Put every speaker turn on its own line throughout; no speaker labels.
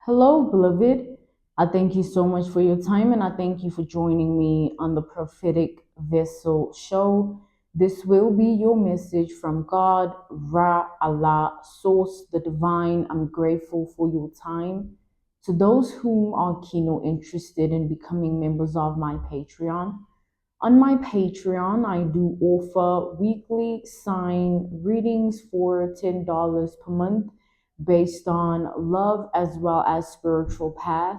Hello, beloved. I thank you so much for your time and I thank you for joining me on the Prophetic Vessel Show. This will be your message from God, Ra, Allah, Source, the Divine. I'm grateful for your time. To those whom are keen or interested in becoming members of my Patreon, on my Patreon, I do offer weekly sign readings for $10 per month based on love as well as spiritual path.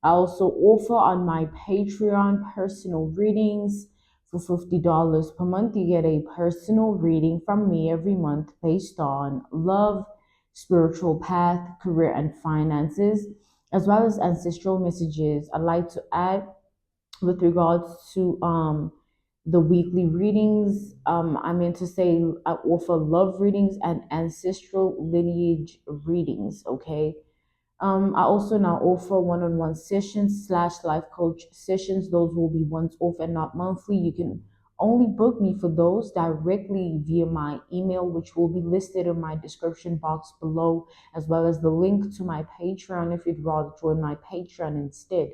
I also offer on my Patreon personal readings for $50 per month. You get a personal reading from me every month based on love, spiritual path, career, and finances, as well as ancestral messages. I'd like to add with regards to the weekly readings. I meant to say I offer love readings and ancestral lineage readings. Okay. I also now offer one-on-one sessions slash life coach sessions. Those will be once off and not monthly. You can only book me for those directly via my email, which will be listed in my description box below, as well as the link to my Patreon if you'd rather join my Patreon instead.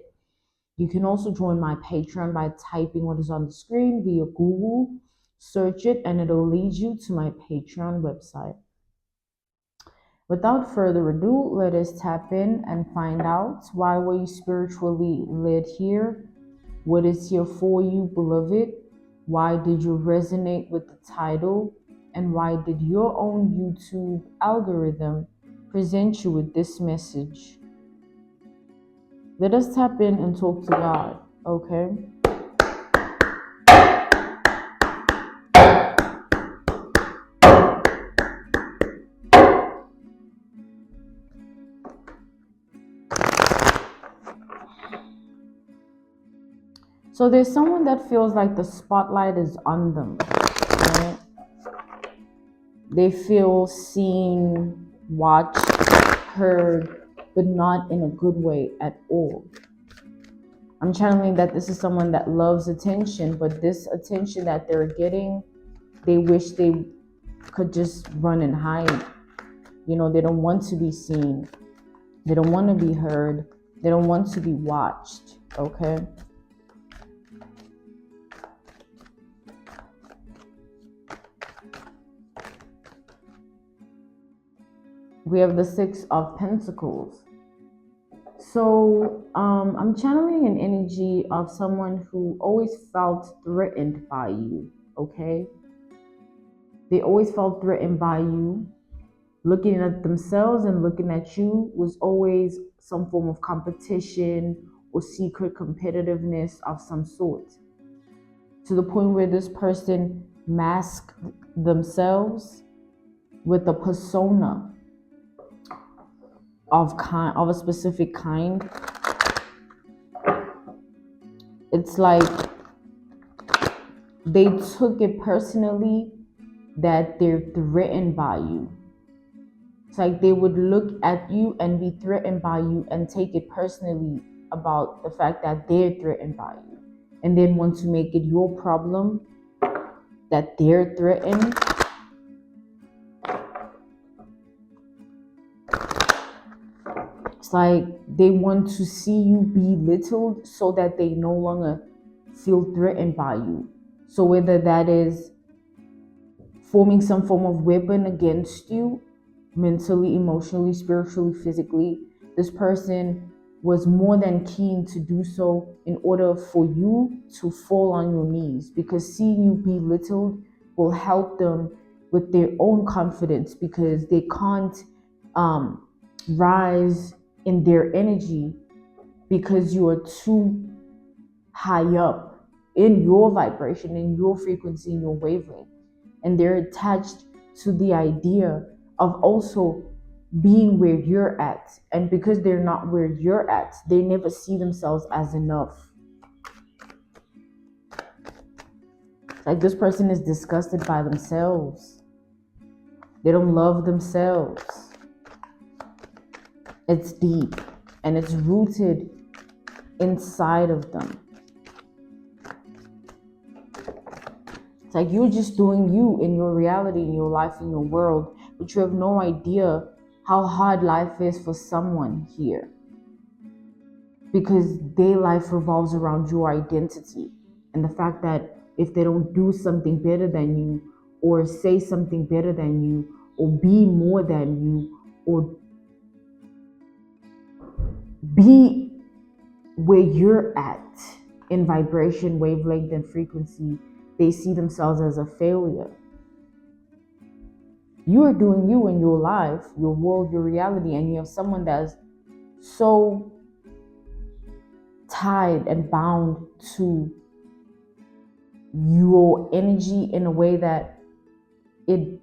You can also join my Patreon by typing what is on the screen via Google, search it, and it'll lead you to my Patreon website. Without further ado, let us tap in and find out why were you spiritually led here? What is here for you, beloved? Why did you resonate with the title? And why did your own YouTube algorithm present you with this message? Let us tap in and talk to God, okay? So there's someone that feels like the spotlight is on them, right? They feel seen, watched, heard, but not in a good way at all. I'm channeling that this is someone that loves attention, but this attention that they're getting, they wish they could just run and hide. You know, they don't want to be seen. They don't want to be heard. They don't want to be watched, okay? We have the Six of Pentacles. So I'm channeling an energy of someone who always felt threatened by you, okay? They always felt threatened by you. Looking at themselves and looking at you was always some form of competition or secret competitiveness of some sort. To the point where this person masked themselves with a persona of a specific kind. It's like they took it personally that they're threatened by you. It's like they would look at you and be threatened by you and take it personally about the fact that they're threatened by you, and then want to make it your problem that they're threatened. It's like they want to see you belittled so that they no longer feel threatened by you. So whether that is forming some form of weapon against you, mentally, emotionally, spiritually, physically, this person was more than keen to do so in order for you to fall on your knees, because seeing you belittled will help them with their own confidence, because they can't rise in their energy because you are too high up in your vibration, in your frequency, in your wavelength. And they're attached to the idea of also being where you're at. And because they're not where you're at, they never see themselves as enough. Like this person is disgusted by themselves. They don't love themselves. It's deep and it's rooted inside of them. It's like you're just doing you in your reality, in your life, in your world, but you have no idea how hard life is for someone here, because their life revolves around your identity and the fact that if they don't do something better than you, or say something better than you, or be more than you, or be where you're at in vibration, wavelength, and frequency, they see themselves as a failure. You are doing you in your life, your world, your reality, and you have someone that's so tied and bound to your energy in a way that it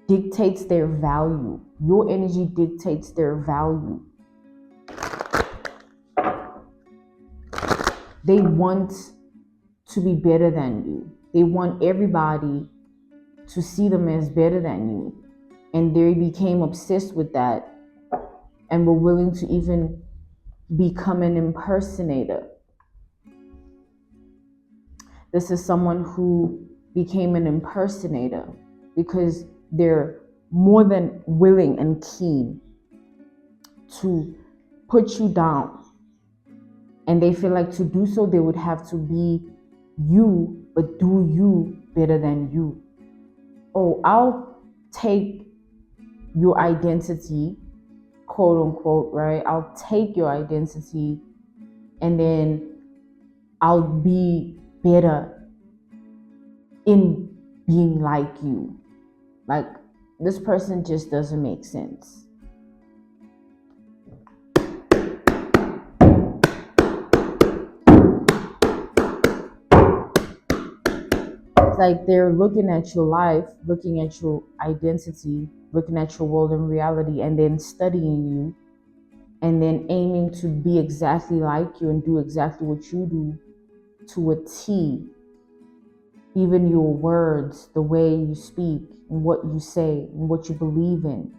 dictates their value. Your energy dictates their value. They want to be better than you. They want everybody to see them as better than you. And they became obsessed with that and were willing to even become an impersonator. This is someone who became an impersonator because they're more than willing and keen to put you down. And they feel like to do so, they would have to be you, but do you better than you. Oh, I'll take your identity, quote unquote, right? I'll take your identity and then I'll be better in being like you. Like, this person just doesn't make sense. It's like they're looking at your life, looking at your identity, looking at your world and reality, and then studying you, and then aiming to be exactly like you and do exactly what you do to a T. Even your words, the way you speak, and what you say, and what you believe in,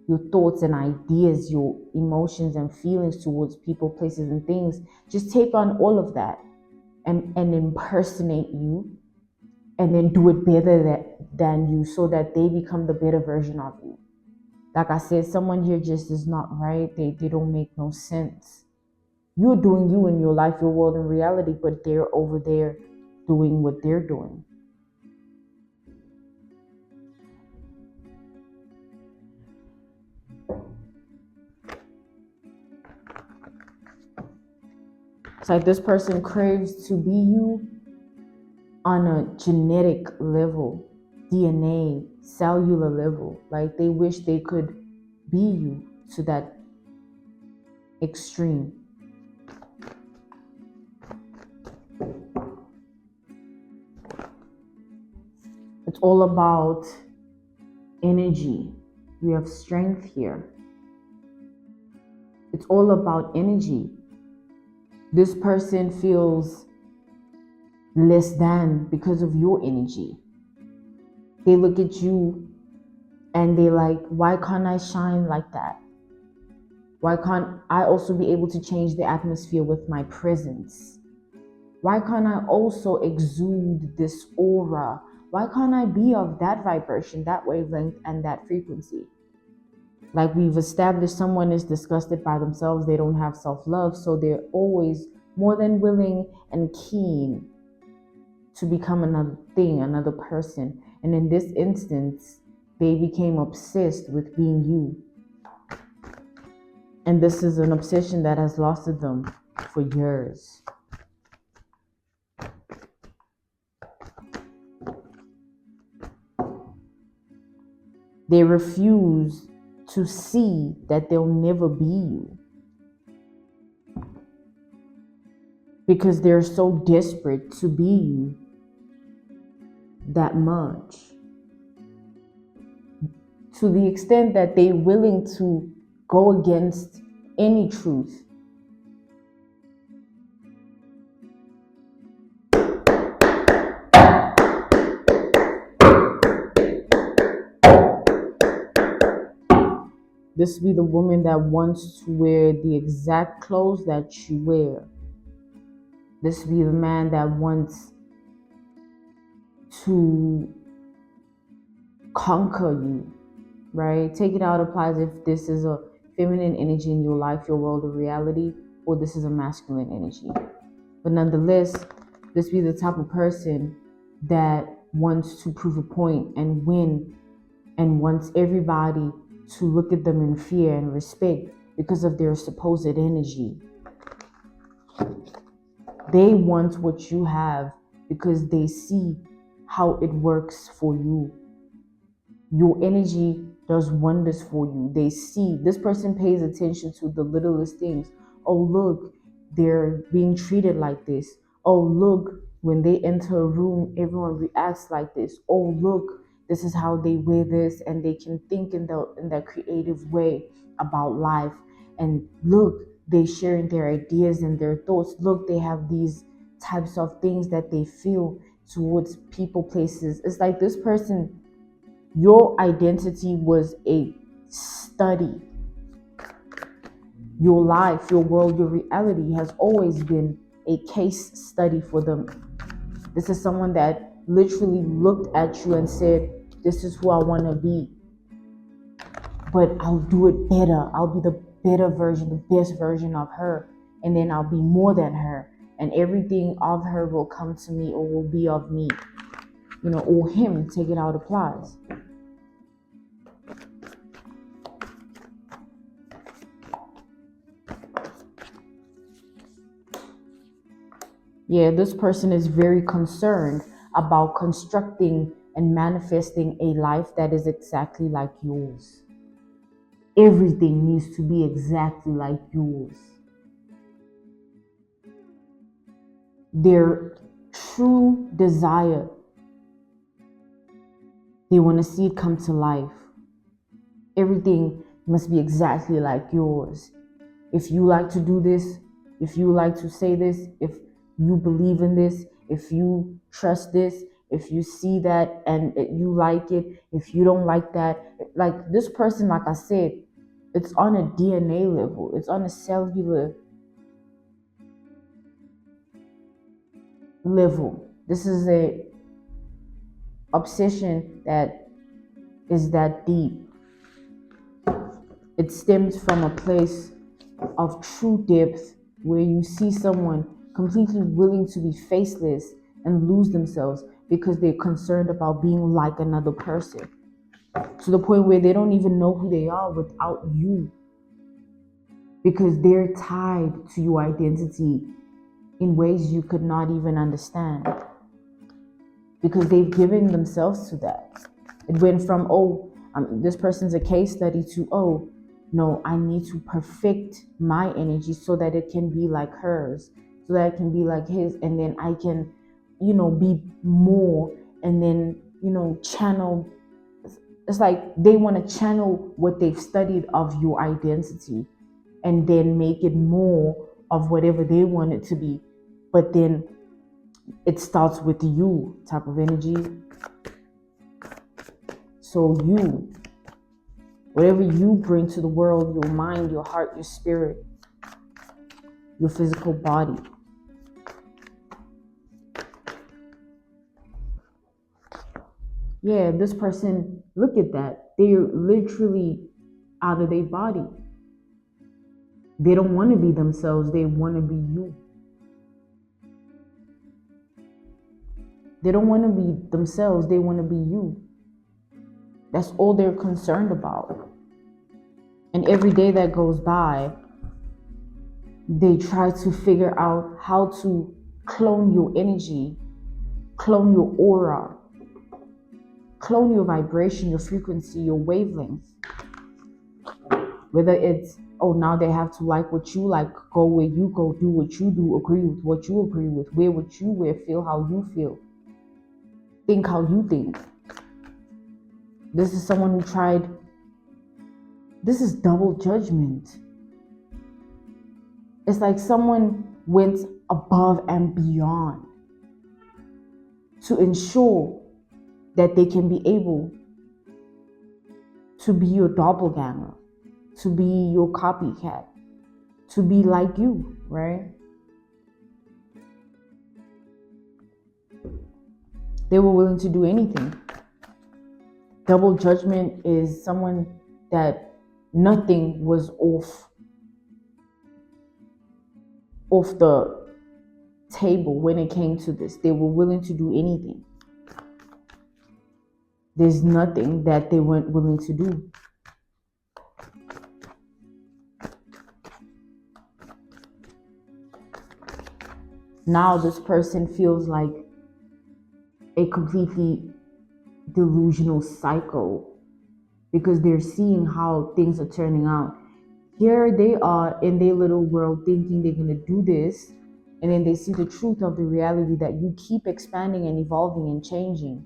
your thoughts and ideas, your emotions and feelings towards people, places, and things. Just take on all of that and impersonate you, and then do it better than you, so that they become the better version of you. Like I said, someone here just is not right. They don't make no sense. You're doing you in your life, your world, and reality, but they're over there doing what they're doing. It's like this person craves to be you on a genetic level, DNA, cellular level. Like they wish they could be you to that extreme. It's all about energy. We have strength here. It's all about energy. This person feels less than because of your energy. They look at you and they like, why can't I shine like that? Why can't I also be able to change the atmosphere with my presence? Why can't I also exude this aura? Why can't I be of that vibration, that wavelength, and that frequency? Like we've established, someone is disgusted by themselves. They don't have self-love, so they're always more than willing and keen to become another thing, another person. And in this instance, they became obsessed with being you. And this is an obsession that has lasted them for years. They refuse to see that they'll never be you, because they're so desperate to be you that much, to the extent that they're willing to go against any truth. This be the woman that wants to wear the exact clothes that you wear. This be the man that wants to conquer you, right? Take it out applies if this is a feminine energy in your life, your world of reality, or this is a masculine energy. But nonetheless, this be the type of person that wants to prove a point and win, and wants everybody to look at them in fear and respect because of their supposed energy. They want what you have because they see how it works for you. Your energy does wonders for you. They see, this person pays attention to the littlest things. Oh, look, they're being treated like this. Oh, look, when they enter a room, everyone reacts like this. Oh, look, this is how they wear this, and they can think in that creative way about life. And look, they sharing their ideas and their thoughts. Look, they have these types of things that they feel towards people, places. It's like this person, your identity was a study. Your life, your world, your reality has always been a case study for them. This is someone that literally looked at you and said, this is who I want to be, but I'll do it better. I'll be the better version, the best version of her, and then I'll be more than her, and everything of her will come to me or will be of me, or him. Take it out applies. Yeah, this person is very concerned about constructing and manifesting a life that is exactly like yours. Everything needs to be exactly like yours. Their true desire, they want to see it come to life. Everything must be exactly like yours. If you like to do this, if you like to say this, if you believe in this, if you trust this, if you see that and you like it, if you don't like that, like this person, like I said, it's on a DNA level, it's on a cellular level. This is a obsession that is that deep. It stems from a place of true depth where you see someone completely willing to be faceless and lose themselves because they're concerned about being like another person, to the point where they don't even know who they are without you, because they're tied to your identity in ways you could not even understand, because they've given themselves to that. It went from, this person's a case study, to, no, I need to perfect my energy so that it can be like hers, so that it can be like his, and then I can, be more, and then, channel. It's like they want to channel what they've studied of your identity and then make it more of whatever they want it to be. But then it starts with you type of energy. So you, whatever you bring to the world, your mind, your heart, your spirit, your physical body. Yeah, this person, look at that. They're literally out of their body. They don't want to be themselves. They want to be you. They don't want to be themselves. They want to be you. That's all they're concerned about. And every day that goes by, they try to figure out how to clone your energy, clone your aura, clone your vibration, your frequency, your wavelength. Whether it's, now they have to like what you like, go where you go, do what you do, agree with what you agree with, wear what you wear, feel how you feel, think how you think. This is someone who tried, this is double judgment. It's like someone went above and beyond to ensure that they can be able to be your doppelganger, to be your copycat, to be like you, right? They were willing to do anything. Double judgment is someone that nothing was off the table when it came to this. They were willing to do anything. There's nothing that they weren't willing to do. Now this person feels like a completely delusional psycho because they're seeing how things are turning out. Here they are in their little world thinking they're going to do this, and then they see the truth of the reality that you keep expanding and evolving and changing.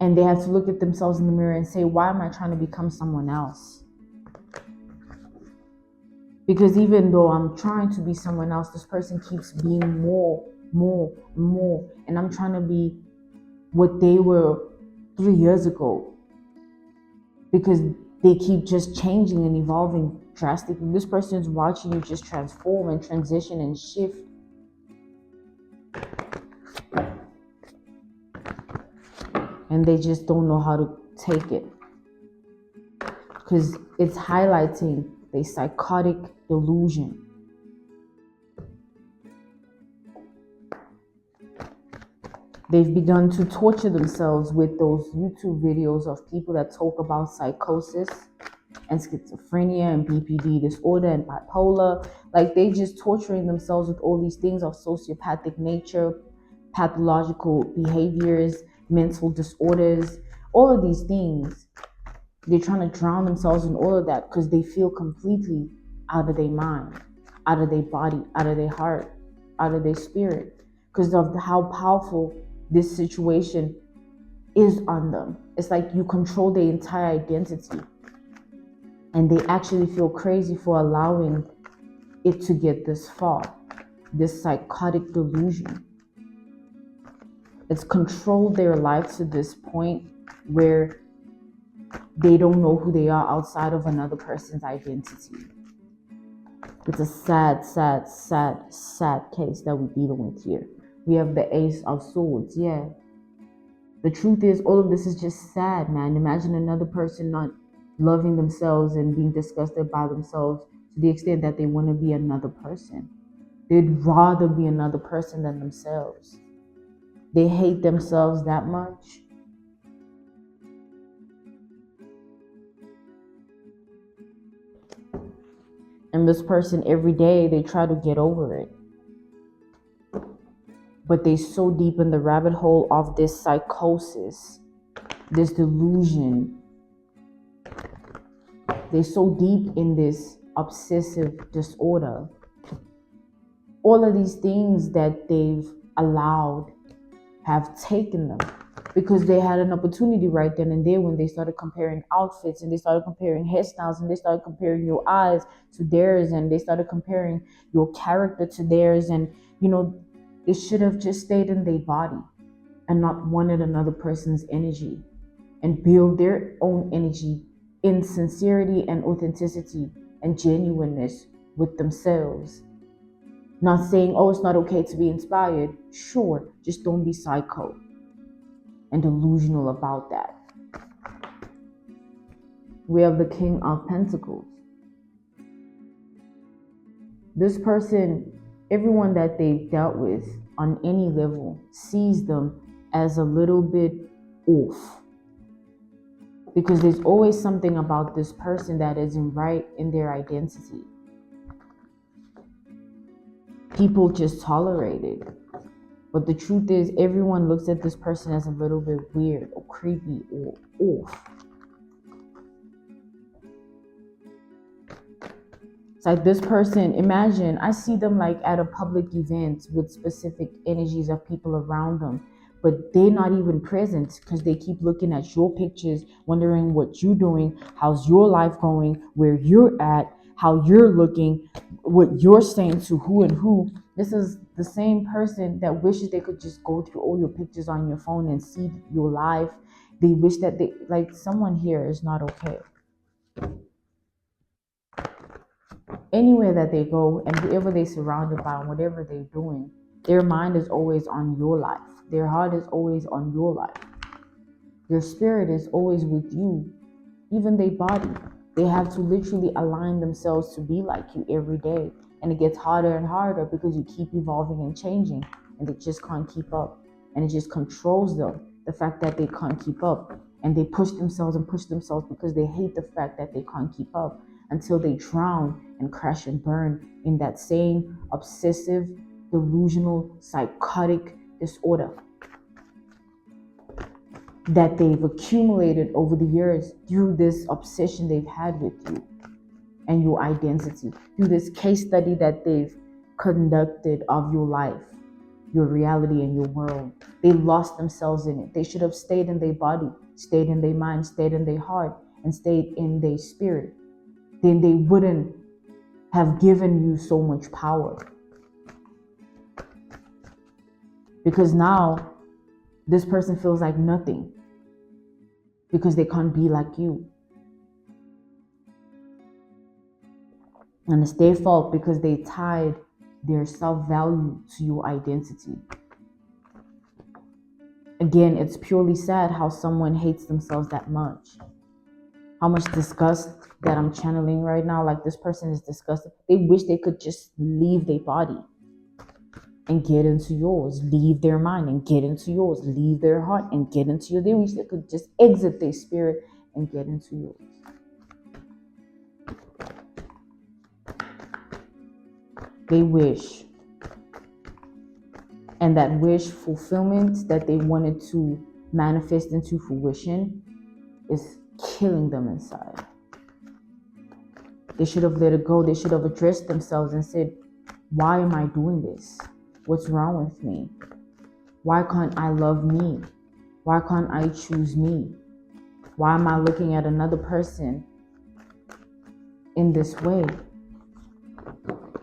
And they have to look at themselves in the mirror and say, why am I trying to become someone else? Because even though I'm trying to be someone else, this person keeps being more, and I'm trying to be what they were 3 years ago, because they keep just changing and evolving drastically. This person is watching you just transform and transition and shift. And they just don't know how to take it, because it's highlighting the psychotic delusion. They've begun to torture themselves with those YouTube videos of people that talk about psychosis and schizophrenia and BPD disorder and bipolar. Like, they just torturing themselves with all these things of sociopathic nature, pathological behaviors, mental disorders, all of these things. They're trying to drown themselves in all of that because they feel completely out of their mind, out of their body, out of their heart, out of their spirit, because of how powerful this situation is on them. It's like you control their entire identity, and they actually feel crazy for allowing it to get this far. This psychotic delusion. It's controlled their life to this point where they don't know who they are outside of another person's identity. It's a sad case that we're dealing with here. We have the Ace of Swords, yeah. The truth is, all of this is just sad, man. Imagine another person not loving themselves and being disgusted by themselves to the extent that they want to be another person. They'd rather be another person than themselves. They hate themselves that much. And this person, every day, they try to get over it. But they're so deep in the rabbit hole of this psychosis, this delusion. They're so deep in this obsessive disorder. All of these things that they've allowed have taken them, because they had an opportunity right then and there when they started comparing outfits, and they started comparing hairstyles, and they started comparing your eyes to theirs, and they started comparing your character to theirs. And they should have just stayed in their body and not wanted another person's energy, and build their own energy in sincerity and authenticity and genuineness with themselves. Not saying, oh, it's not okay to be inspired. Sure, just don't be psycho and delusional about that. We have the King of Pentacles. This person, everyone that they've dealt with on any level, sees them as a little bit off, because there's always something about this person that isn't right in their identity. People just tolerate it. But the truth is, everyone looks at this person as a little bit weird or creepy or off. It's like this person, imagine, I see them like at a public event with specific energies of people around them, but they're not even present because they keep looking at your pictures, wondering what you're doing, how's your life going, where you're at, how you're looking, what you're saying to who and who. This is the same person that wishes they could just go through all your pictures on your phone and see your life. They wish that someone here is not okay. Anywhere that they go and whoever they're surrounded by and whatever they're doing, their mind is always on your life. Their heart is always on your life. Your spirit is always with you, even their body. They have to literally align themselves to be like you every day. And it gets harder and harder because you keep evolving and changing, and they just can't keep up. And it just controls them, the fact that they can't keep up. And they push themselves and push themselves because they hate the fact that they can't keep up, until they drown and crash and burn in that same obsessive, delusional, psychotic disorder that they've accumulated over the years through this obsession they've had with you and your identity, through this case study that they've conducted of your life, your reality, and your world. They lost themselves in it. They should have stayed in their body, stayed in their mind, stayed in their heart, and stayed in their spirit. Then they wouldn't have given you so much power. Because now this person feels like nothing because they can't be like you. And it's their fault because they tied their self-value to your identity. Again, it's purely sad how someone hates themselves that much. How much disgust that I'm channeling right now. Like, this person is disgusted. They wish they could just leave their body and get into yours. Leave their mind and get into yours. Leave their heart and get into yours. They wish they could just exit their spirit and get into yours. They wish. And that wish fulfillment that they wanted to manifest into fruition is killing them inside. They should have let it go. They should have addressed themselves and said, why am I doing this? What's wrong with me? Why can't I love me? Why can't I choose me? Why am I looking at another person in this way?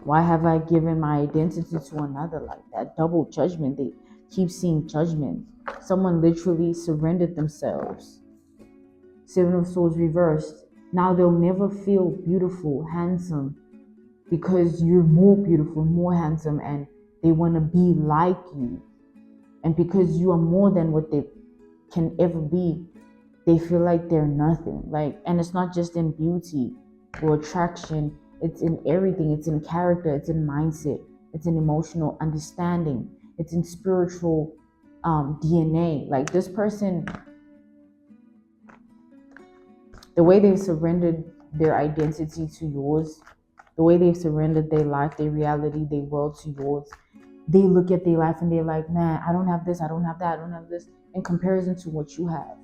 Why have I given my identity to another like that? Double judgment. They keep seeing judgment. Someone literally surrendered themselves. Seven of Swords reversed. Now they'll never feel beautiful, handsome, because you're more beautiful, more handsome, and they want to be like you. And because you are more than what they can ever be, they feel like they're nothing. Like, and it's not just in beauty or attraction. It's in everything. It's in character. It's in mindset. It's in emotional understanding. It's in spiritual DNA. Like, this person, the way they've surrendered their identity to yours, the way they've surrendered their life, their reality, their world to yours, they look at their life and they're like, man, I don't have this, I don't have that, I don't have this, in comparison to what you have.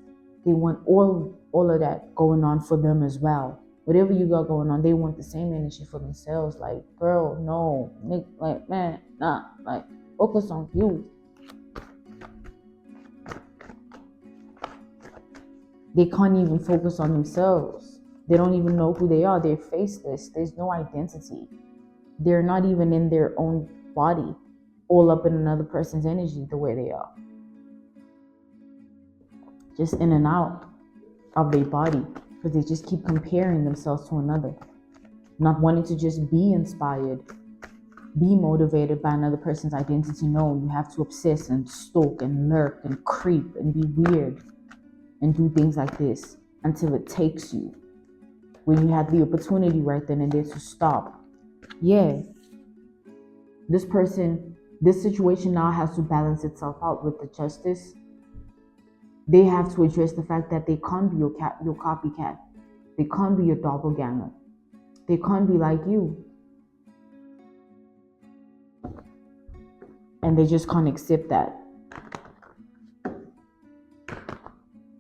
They want all of that going on for them as well. Whatever you got going on, they want the same energy for themselves. Like, girl, no, like, man, nah, like, focus on you. They can't even focus on themselves. They don't even know who they are. They're faceless. There's no identity. They're not even in their own body, all up in another person's energy the way they are. Just in and out of their body, because they just keep comparing themselves to another. Not wanting to just be inspired, be motivated by another person's identity. No, you have to obsess and stalk and lurk and creep and be weird and do things like this until it takes you, when you have the opportunity right then and there to stop. Yeah, this situation now has to balance itself out with the justice. They have to address the fact that they can't be your copycat. They can't be your doppelganger. They can't be like you. And they just can't accept that.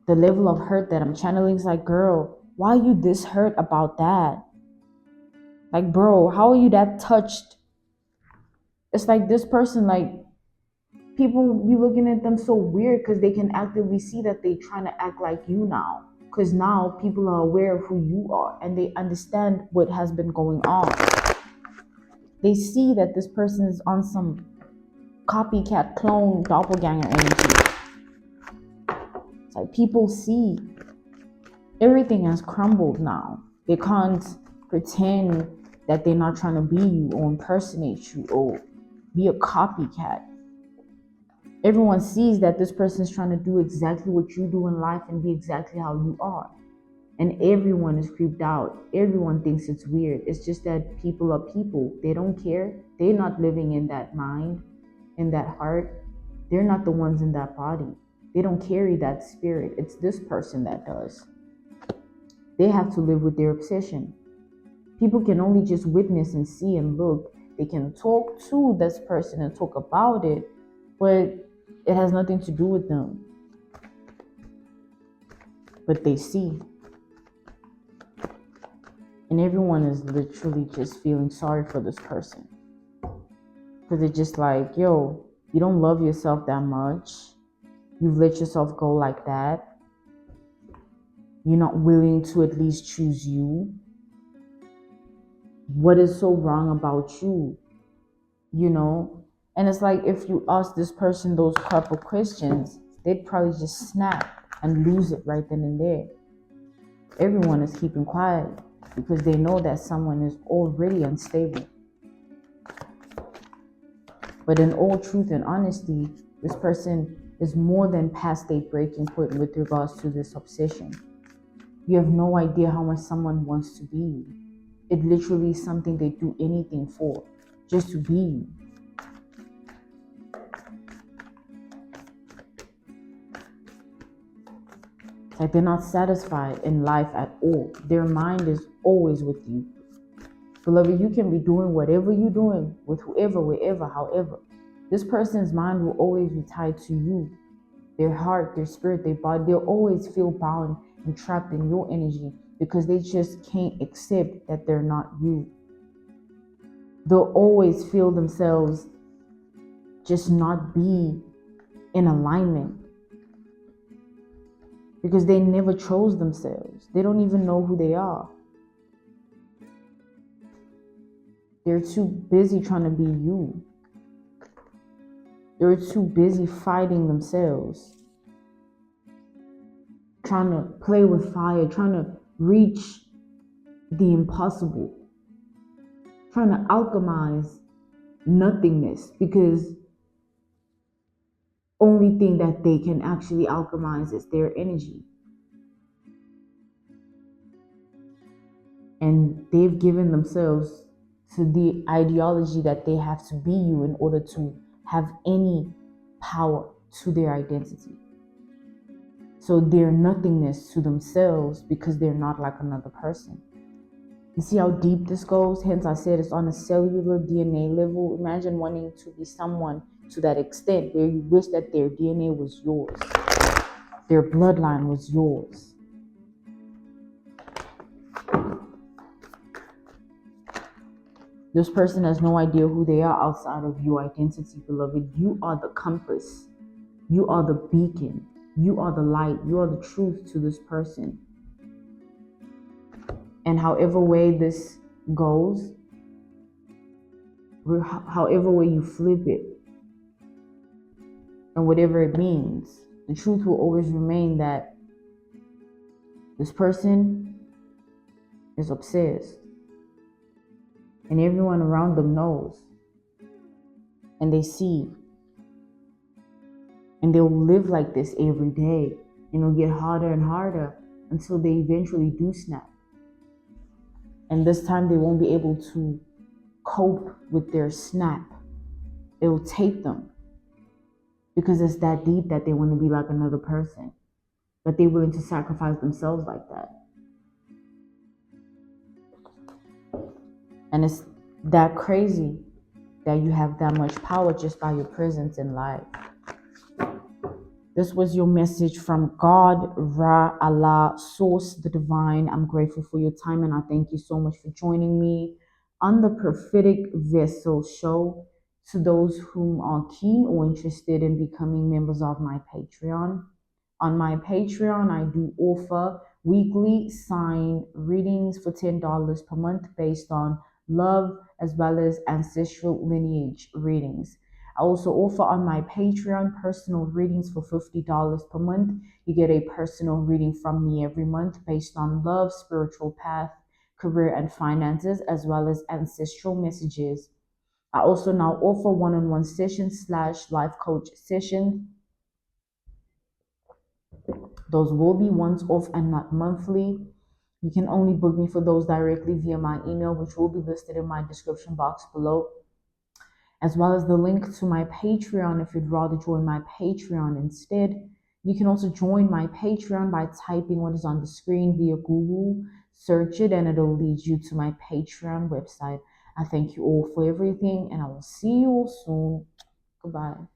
The level of hurt that I'm channeling is like, girl, why are you this hurt about that? Like, bro, how are you that touched? It's like this person, like, people be looking at them so weird because they can actively see that they trying to act like you now. Because now people are aware of who you are and they understand what has been going on. They see that this person is on some copycat, clone, doppelganger energy. It's like people see everything has crumbled now. They can't pretend that they're not trying to be you or impersonate you or be a copycat. Everyone sees that this person is trying to do exactly what you do in life and be exactly how you are. And everyone is creeped out. Everyone thinks it's weird. It's just that people are people. They don't care. They're not living in that mind, in that heart. They're not the ones in that body. They don't carry that spirit. It's this person that does. They have to live with their obsession. People can only just witness and see and look. They can talk to this person and talk about it, but it has nothing to do with them. But they see. And everyone is literally just feeling sorry for this person. Because they're just like, yo, you don't love yourself that much. You've let yourself go like that. You're not willing to at least choose you. What is so wrong about you? You know? And it's like, if you ask this person those couple questions, they'd probably just snap and lose it right then and there. Everyone is keeping quiet because they know that someone is already unstable. But in all truth and honesty, this person is more than past a breaking point with regards to this obsession. You have no idea how much someone wants to be you. It literally is something they do anything for, just to be you. Like, they're not satisfied in life at all. Their mind is always with you. Beloved, you can be doing whatever you're doing with whoever, wherever, however. This person's mind will always be tied to you. Their heart, their spirit, their body, they'll always feel bound and trapped in your energy because they just can't accept that they're not you. They'll always feel themselves just not be in alignment because they never chose themselves. They don't even know who they are. They're too busy trying to be you. They're too busy fighting themselves, trying to play with fire, trying to reach the impossible, trying to alchemize nothingness, because only thing that they can actually alchemize is their energy. And they've given themselves to the ideology that they have to be you in order to have any power to their identity. So they're nothingness to themselves because they're not like another person. You see how deep this goes? Hence I said it's on a cellular DNA level. Imagine wanting to be someone to that extent where you wish that their DNA was yours. Their bloodline was yours. This person has no idea who they are outside of your identity, beloved. You are the compass. You are the beacon. You are the light. You are the truth to this person. And however way this goes, however way you flip it, and whatever it means, the truth will always remain that this person is obsessed. And everyone around them knows. And they see. And they'll live like this every day. And it'll get harder and harder until they eventually do snap. And this time they won't be able to cope with their snap. It'll take them. Because it's that deep that they want to be like another person. That they're willing to sacrifice themselves like that. And it's that crazy that you have that much power just by your presence in life. This was your message from God, Ra, Allah, Source, the Divine. I'm grateful for your time and I thank you so much for joining me on the Prophetic Vessel Show. To those whom are keen or interested in becoming members of my Patreon. On my Patreon, I do offer weekly sign readings for $10 per month based on love as well as ancestral lineage readings. I also offer on my Patreon personal readings for $50 per month. You get a personal reading from me every month based on love, spiritual path, career and finances, as well as ancestral messages. I also now offer one-on-one sessions / life coach sessions. Those will be once off and not monthly. You can only book me for those directly via my email, which will be listed in my description box below, as well as the link to my Patreon if you'd rather join my Patreon instead. You can also join my Patreon by typing what is on the screen via Google, search it, and it'll lead you to my Patreon website. I thank you all for everything, and I will see you all soon. Goodbye.